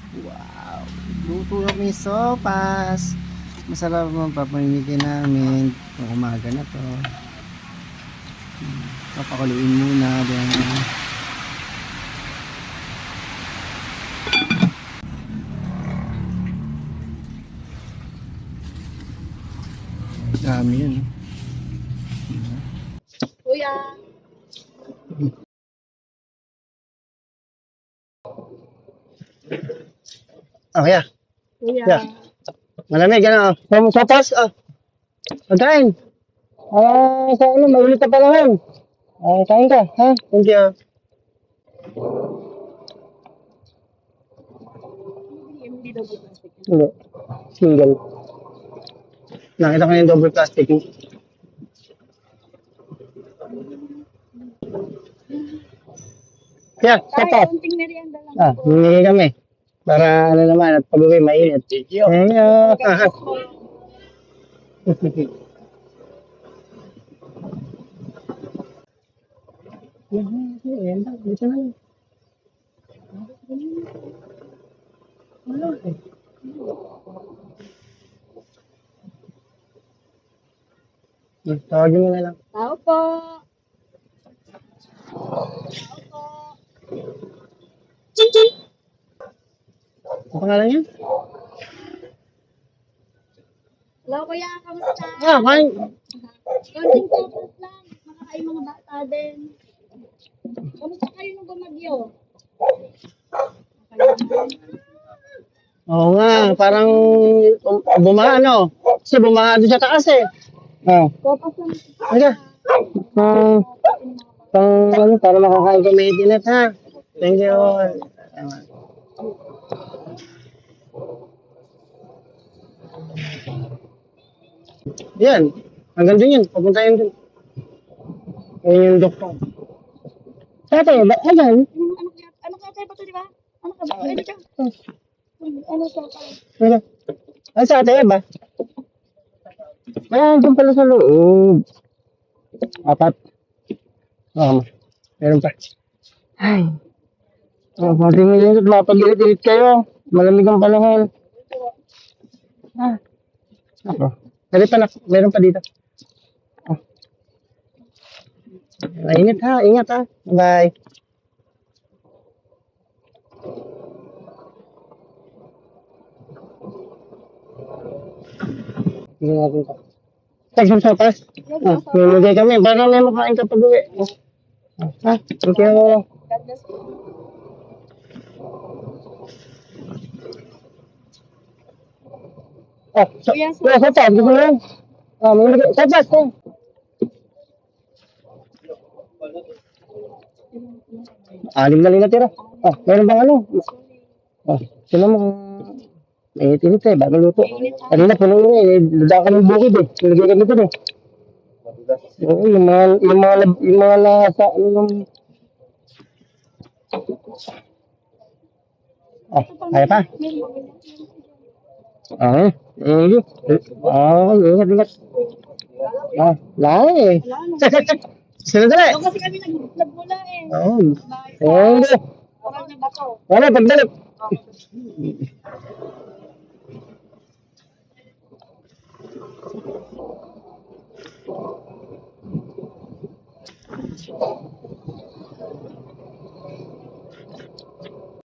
Wow! Luto na kami sopas. Masarap ang papamimigay namin. Kung umaga na to. Papakuluin muna. Then, dami yun. Kuya. Oh, yeah. Kuya. Yeah. Malamig, ano? Sopas, oh. Pagkain. Sa ano, maulit na panahon. Kain ka, ha? Thank you. Hindi double plastic. Hindi. Single. Nakita ko yung double plastic. Yeah, Kahit sopas. konting merienda lang. Hiningi kami. Para ano naman, at pag-uwi mainit. Thank you. Thank you. Dito na lang. Tawagin mo na lang. Tao po. Tao Ang pangalan niya? Hello kuya, kamusta? Kain. Konting tapos lang. Makakain mga bata din. Kamusta kayo nung bumagyo? Oo nga, parang bumaha, no? Kasi bumaha doon sa taas eh. Tapos lang. Aga. Ano, para makakain ka may dinat, ha? Thank you. Yan. Hanggang dun yun. Papunta yun dun. Ayun yung doktor. Sate, ayan. Ano ka tayo ba ito, di ba? Ano ka ba? Ano ka? Ano ka ba? Ano? Ay, sate ba? Ayan, dun pala sa loob. Apat. Meron pa. Ay. 40 minutes, mapag-ilit kayo. Malamig ang panahon. Ako. Dali pa, meron pa dito. Ingat ha, ingat ha. Bye. Hindi natin to. Text mo sa pas. Mamagay kami. Para may makain ka pag uwi. Ha? Thank you. God bless you. Sa pas. Gusto mo yan? Mamagay. Sa pas. Alim na tira. Meron bang ano? Sino mo? Init eh, bago luto. Kanina puno yun eh. Dada ka ng bukid eh. Nilagay kami dito eh. Oo, yung mga nasa, ano yung... Kaya pa? Ingat, ingat. Lahat eh. Sino dali? Kasi kami nagmula eh. Oo. Parang na bato. Wala, pagdalip.